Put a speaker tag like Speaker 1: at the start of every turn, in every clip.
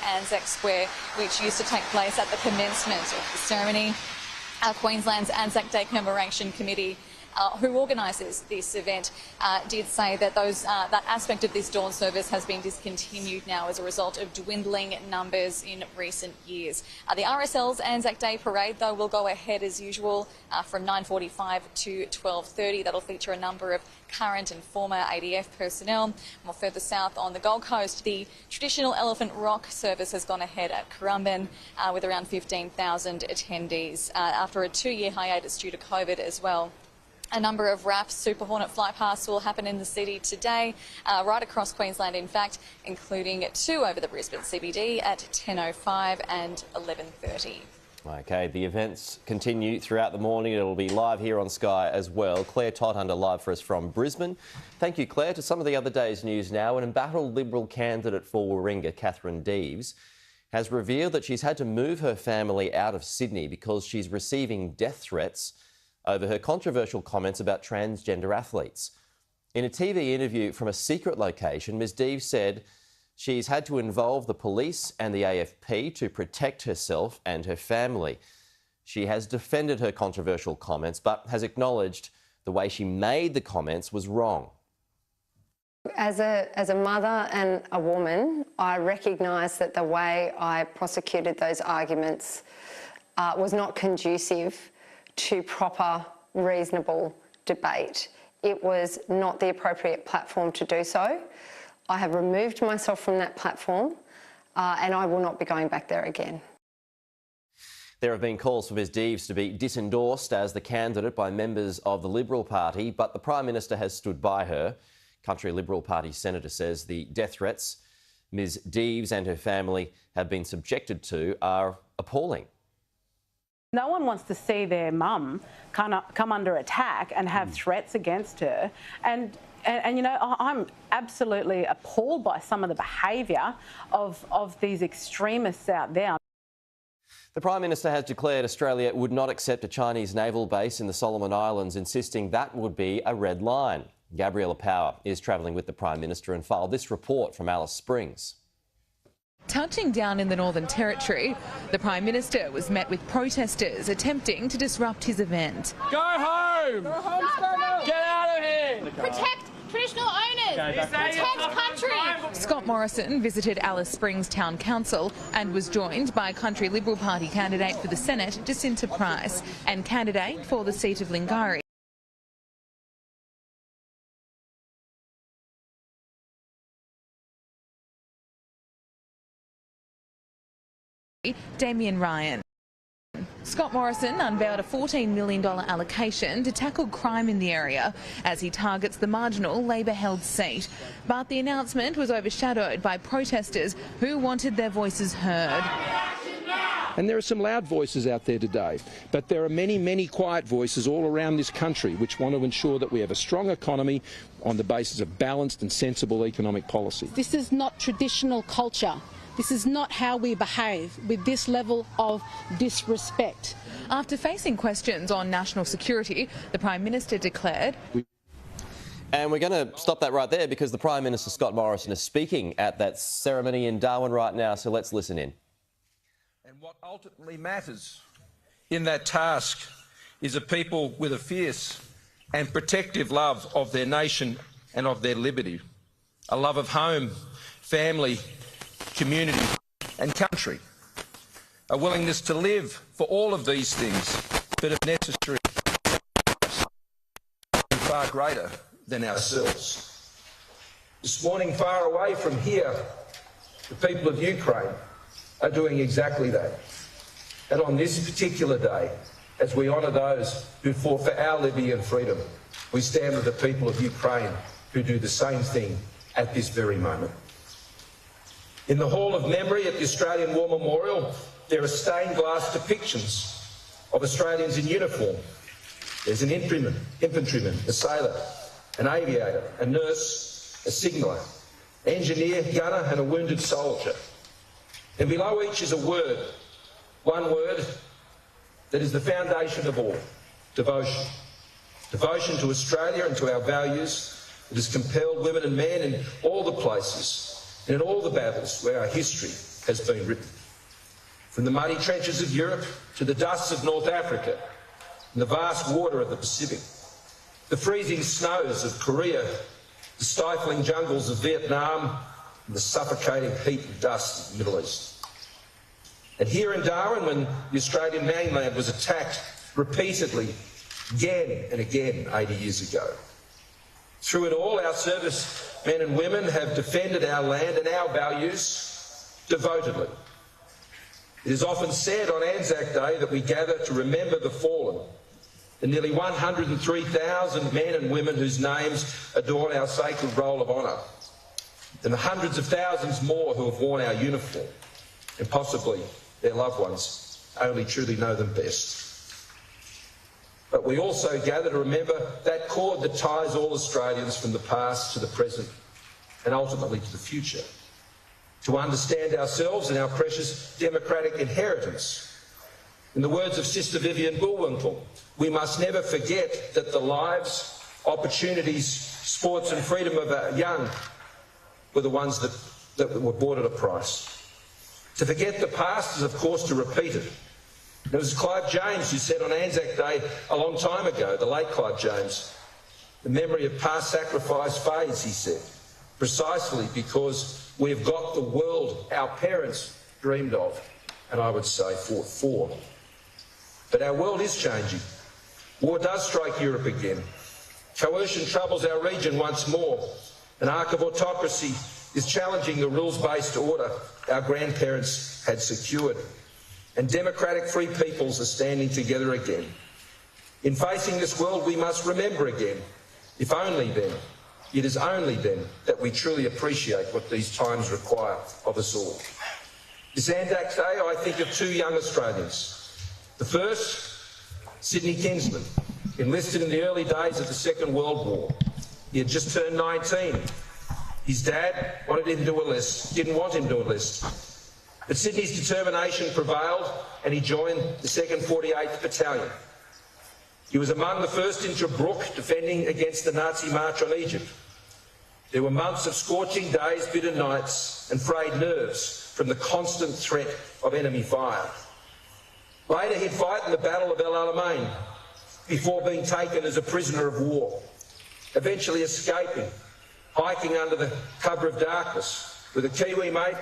Speaker 1: Anzac Square, which used to take place at the commencement of the ceremony. Queensland's Anzac Day Commemoration Committee, who organises this event, did say that that aspect of this dawn service has been discontinued now as a result of dwindling numbers in recent years. The RSL's Anzac Day Parade, though, will go ahead as usual from 9:45 to 12:30. That'll feature a number of current and former ADF personnel. More further south on the Gold Coast, the traditional Elephant Rock service has gone ahead at Currumbin with around 15,000 attendees after a 2-year hiatus due to COVID as well. A number of RAAF Super Hornet flypasts will happen in the city today, right across Queensland in fact, including 2 over the Brisbane CBD at 10:05 and 11:30.
Speaker 2: OK, the events continue throughout the morning. It'll be live here on Sky as well. Claire Todhunter live for us from Brisbane. Thank you, Claire. To some of the other day's news now. An embattled Liberal candidate for Warringah, Catherine Deves, has revealed that she's had to move her family out of Sydney because she's receiving death threats over her controversial comments about transgender athletes. In a TV interview from a secret location, Ms Deves said she's had to involve the police and the AFP to protect herself and her family. She has defended her controversial comments, but has acknowledged the way she made the comments was wrong.
Speaker 3: As a mother and a woman, I recognise that the way I prosecuted those arguments was not conducive to proper, reasonable debate. It was not the appropriate platform to do so. I have removed myself from that platform and I will not be going back there again.
Speaker 2: There have been calls for Ms Deves to be disendorsed as the candidate by members of the Liberal Party, but the Prime Minister has stood by her. Country Liberal Party Senator says the death threats Ms Deves and her family have been subjected to are appalling.
Speaker 4: No one wants to see their mum come under attack and have threats against her. And you know, I'm absolutely appalled by some of the behaviour of these extremists out there.
Speaker 2: The Prime Minister has declared Australia would not accept a Chinese naval base in the Solomon Islands, insisting that would be a red line. Gabriella Power is travelling with the Prime Minister and filed this report from Alice Springs.
Speaker 5: Touching down in the Northern Territory, the Prime Minister was met with protesters attempting to disrupt his event.
Speaker 6: Go home! Go home, get out of here!
Speaker 7: Protect traditional owners! Protect country!
Speaker 5: Scott Morrison visited Alice Springs Town Council and was joined by Country Liberal Party candidate for the Senate, Jacinta Price, and candidate for the seat of Lingari, Damien Ryan. Scott Morrison unveiled a $14 million allocation to tackle crime in the area as he targets the marginal Labor-held seat. But the announcement was overshadowed by protesters who wanted their voices heard.
Speaker 8: And there are some loud voices out there today, but there are many, many quiet voices all around this country which want to ensure that we have a strong economy on the basis of balanced and sensible economic policy.
Speaker 9: This is not traditional culture. This is not how we behave with this level of disrespect.
Speaker 5: After facing questions on national security, the Prime Minister declared...
Speaker 2: And we're going to stop that right there because the Prime Minister, Scott Morrison, is speaking at that ceremony in Darwin right now, so let's listen in.
Speaker 10: And what ultimately matters in that task is a people with a fierce and protective love of their nation and of their liberty, a love of home, family, community and country, a willingness to live for all of these things, but if necessary, far greater than ourselves. This morning, far away from here, the people of Ukraine are doing exactly that. And on this particular day, as we honour those who fought for our liberty and freedom, we stand with the people of Ukraine who do the same thing at this very moment. In the Hall of Memory at the Australian War Memorial, there are stained glass depictions of Australians in uniform. There's an infantryman, a sailor, an aviator, a nurse, a signaller, engineer, gunner and a wounded soldier. And below each is a word, one word that is the foundation of all, devotion. Devotion to Australia and to our values that has compelled women and men in all the places and in all the battles where our history has been written. From the muddy trenches of Europe to the dusts of North Africa and the vast water of the Pacific, the freezing snows of Korea, the stifling jungles of Vietnam, and the suffocating heat and dust of the Middle East. And here in Darwin, when the Australian mainland was attacked repeatedly, again and again 80 years ago. Through it all, our servicemen and women have defended our land and our values devotedly. It is often said on Anzac Day that we gather to remember the fallen, the nearly 103,000 men and women whose names adorn our sacred roll of honour, and the hundreds of thousands more who have worn our uniform, and possibly their loved ones only truly know them best. But we also gather to remember that cord that ties all Australians from the past to the present and ultimately to the future. To understand ourselves and our precious democratic inheritance. In the words of Sister Vivian Bullwinkle, we must never forget that the lives, opportunities, sports and freedom of our young were the ones that were bought at a price. To forget the past is, of course, to repeat it. It was Clive James who said on Anzac Day a long time ago, the late Clive James, the memory of past sacrifice fades, he said, precisely because we've got the world our parents dreamed of, and I would say fought for. But our world is changing. War does strike Europe again. Coercion troubles our region once more. An arc of autocracy is challenging the rules-based order our grandparents had secured. And democratic free peoples are standing together again. In facing this world, we must remember again, if only then, it is only then that we truly appreciate what these times require of us all. This Anzac Day, I think of two young Australians. The first, Sydney Kinsman, enlisted in the early days of the Second World War. He had just turned 19. His dad wanted him to enlist, didn't want him to enlist. But Sydney's determination prevailed and he joined the 2nd 48th Battalion. He was among the first in Tobruk defending against the Nazi march on Egypt. There were months of scorching days, bitter nights and frayed nerves from the constant threat of enemy fire. Later he'd fight in the Battle of El Alamein before being taken as a prisoner of war, eventually escaping, hiking under the cover of darkness with a Kiwi mate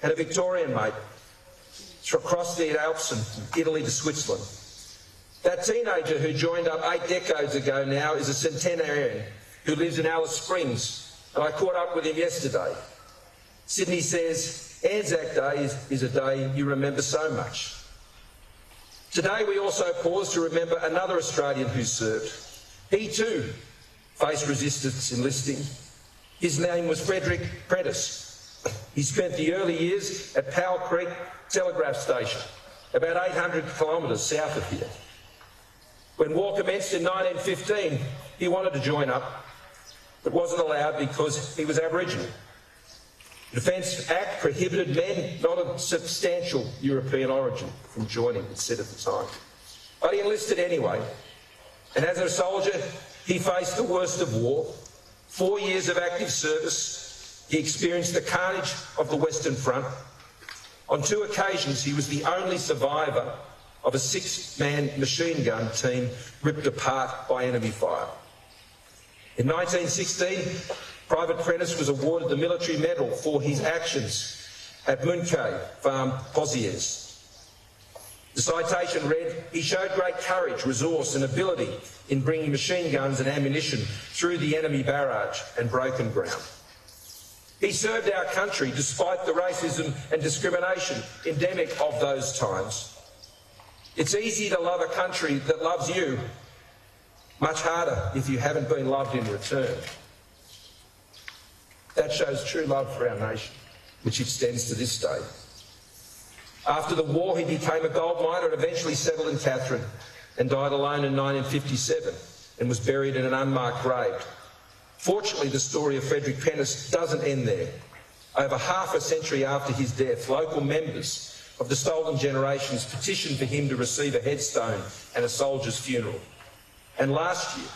Speaker 10: and a Victorian mate across the Alps and Italy to Switzerland. That teenager who joined up 8 decades ago now is a centenarian who lives in Alice Springs, and I caught up with him yesterday. Sydney says, Anzac Day is a day you remember so much. Today we also pause to remember another Australian who served. He too faced resistance enlisting. His name was Frederick Prentice. He spent the early years at Powell Creek Telegraph Station, about 800 kilometres south of here. When war commenced in 1915, he wanted to join up, but wasn't allowed because he was Aboriginal. The Defence Act prohibited men not of substantial European origin from joining, it said at the time. But he enlisted anyway, and as a soldier, he faced the worst of war, 4 years of active service. He experienced the carnage of the Western Front. On 2 occasions, he was the only survivor of a 6-man machine gun team ripped apart by enemy fire. In 1916, Private Prentice was awarded the Military Medal for his actions at Munkay Farm, Pozières. The citation read, he showed great courage, resource and ability in bringing machine guns and ammunition through the enemy barrage and broken ground. He served our country despite the racism and discrimination endemic of those times. It's easy to love a country that loves you, much harder if you haven't been loved in return. That shows true love for our nation, which extends to this day. After the war, he became a gold miner and eventually settled in Katherine and died alone in 1957 and was buried in an unmarked grave. Fortunately, the story of Frederick Prentice doesn't end there. Over half a century after his death, local members of the Stolen Generations petitioned for him to receive a headstone and a soldier's funeral. And last year,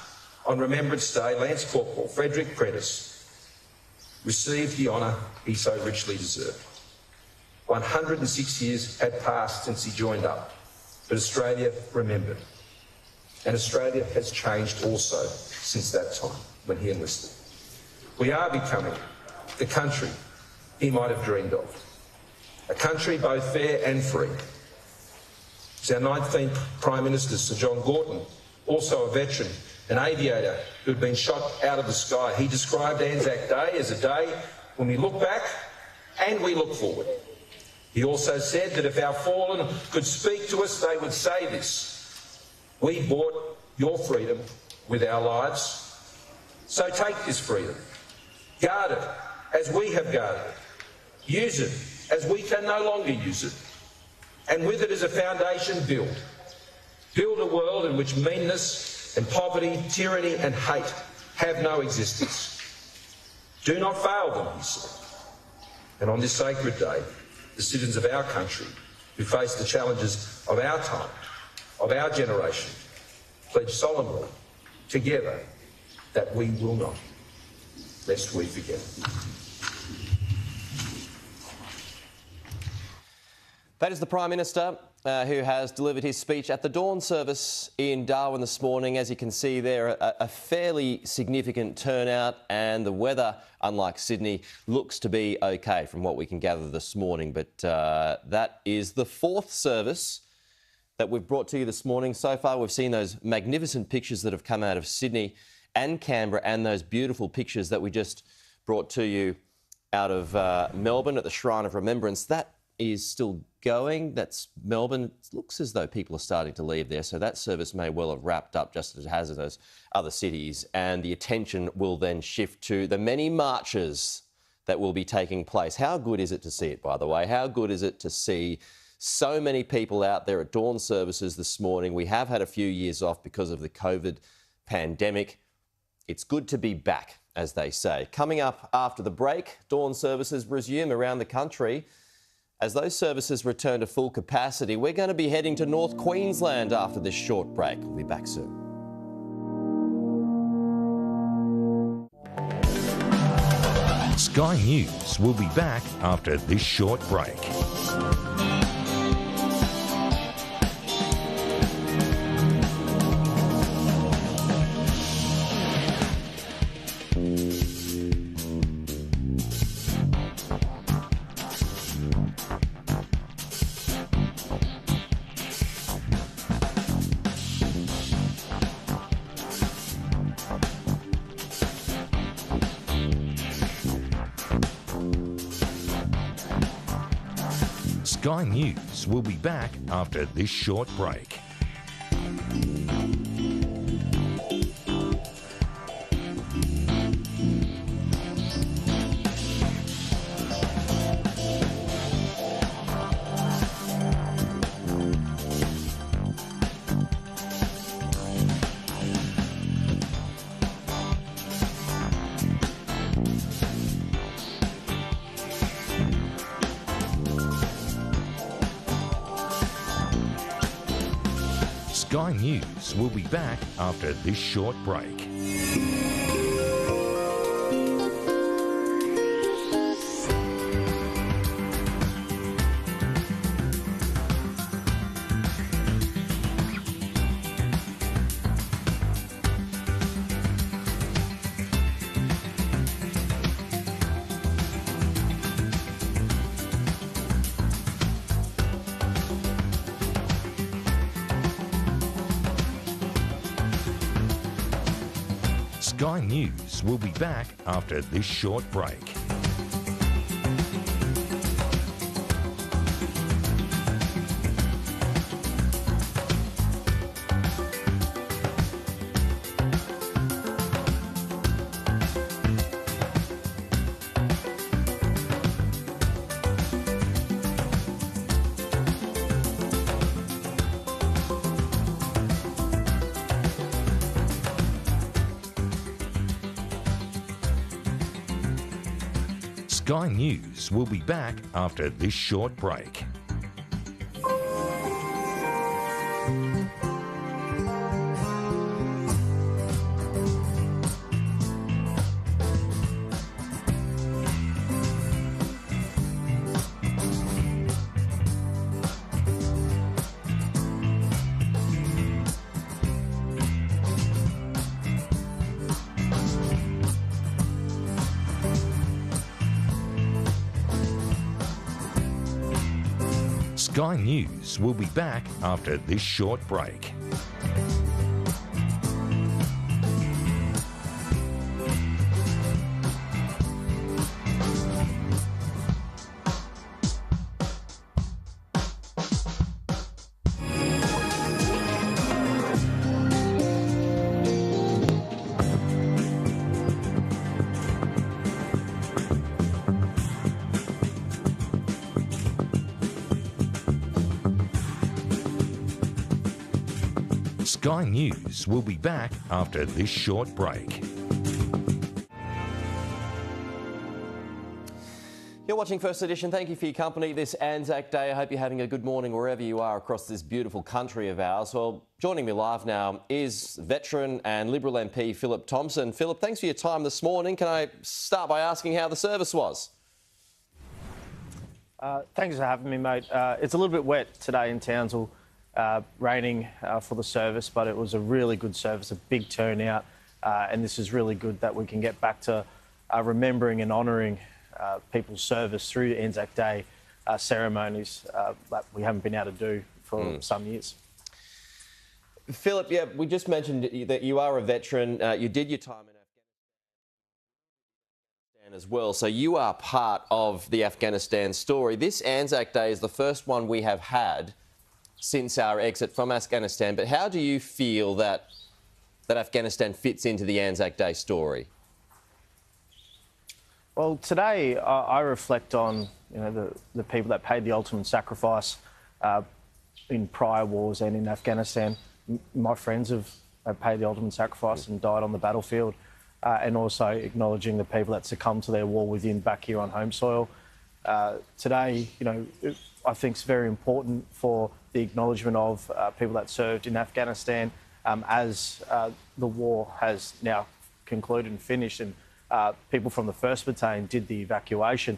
Speaker 10: on Remembrance Day, Lance Corporal Frederick Prentice received the honour he so richly deserved. 106 years had passed since he joined up, but Australia remembered. And Australia has changed also since that time when he enlisted. We are becoming the country he might have dreamed of. A country both fair and free. It's our 19th Prime Minister, Sir John Gorton, also a veteran, an aviator who had been shot out of the sky. He described Anzac Day as a day when we look back and we look forward. He also said that if our fallen could speak to us, they would say this: we bought your freedom with our lives. So take this freedom, guard it as we have guarded it, use it as we can no longer use it, and with it as a foundation build a world in which meanness and poverty, tyranny and hate have no existence. Do not fail them, he said. And on this sacred day, the citizens of our country who face the challenges of our time, of our generation, pledge solemnly, together, that we will not, lest we forget.
Speaker 2: That is the Prime Minister who has delivered his speech at the dawn service in Darwin this morning. As you can see there, a fairly significant turnout, and the weather, unlike Sydney, looks to be okay from what we can gather this morning. But that is the fourth service that we've brought to you this morning. So far, we've seen those magnificent pictures that have come out of Sydney and Canberra, and those beautiful pictures that we just brought to you out of Melbourne at the Shrine of Remembrance. That is still going. That's Melbourne. It looks as though people are starting to leave there, so that service may well have wrapped up just as it has in those other cities, and the attention will then shift to the many marches that will be taking place. How good is it to see it, by the way? How good is it to see so many people out there at dawn services this morning? We have had a few years off because of the COVID pandemic. It's good to be back, as they say. Coming up after the break, dawn services resume around the country. As those services return to full capacity, we're going to be heading to North Queensland after this short break. We'll be back soon.
Speaker 11: Sky News will be back after this short break. Sky News will be back after this short break. Sky News will be back after this short break. Sky News will be back after this short break. Sky News will be back after this short break. Sky News will be back after this short break. Sky News will be back after this short break.
Speaker 2: You're watching First Edition. Thank you for your company this Anzac Day. I hope you're having a good morning wherever you are across this beautiful country of ours. Well, joining me live now is veteran and Liberal MP Phillip Thompson. Phillip, thanks for your time this morning. Can I start by asking how the service was?
Speaker 12: Thanks for having me, mate. It's a little bit wet today in Townsville. Raining for the service, but it was a really good service, a big turnout, and this is really good that we can get back to remembering and honouring people's service through Anzac Day ceremonies that we haven't been able to do for some years.
Speaker 2: Phillip, yeah, we just mentioned that you are a veteran. You did your time in Afghanistan as well, so you are part of the Afghanistan story. This Anzac Day is the first one we have had since our exit from Afghanistan, but how do you feel that Afghanistan fits into the Anzac Day story?
Speaker 12: Well, today I reflect on the people that paid the ultimate sacrifice in prior wars and in Afghanistan. My friends have paid the ultimate sacrifice and died on the battlefield, and also acknowledging the people that succumbed to their war within back here on home soil. Today, I think it's very important for the acknowledgement of people that served in Afghanistan as the war has now concluded and finished, and people from the 1st Battalion did the evacuation.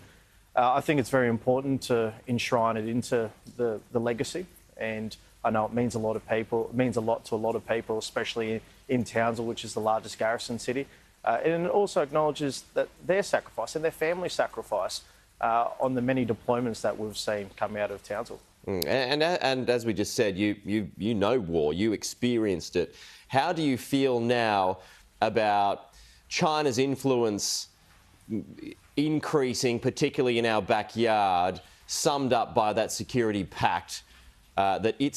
Speaker 12: I think it's very important to enshrine it into the legacy, and I know it means a lot of people. It means a lot to a lot of people, especially in Townsville, which is the largest garrison city. And it also acknowledges that their sacrifice and their family sacrifice on the many deployments that we've seen come out of Townsville.
Speaker 2: And as we just said, you know war, you experienced it. How do you feel now about China's influence increasing, particularly in our backyard, summed up by that security pact that it's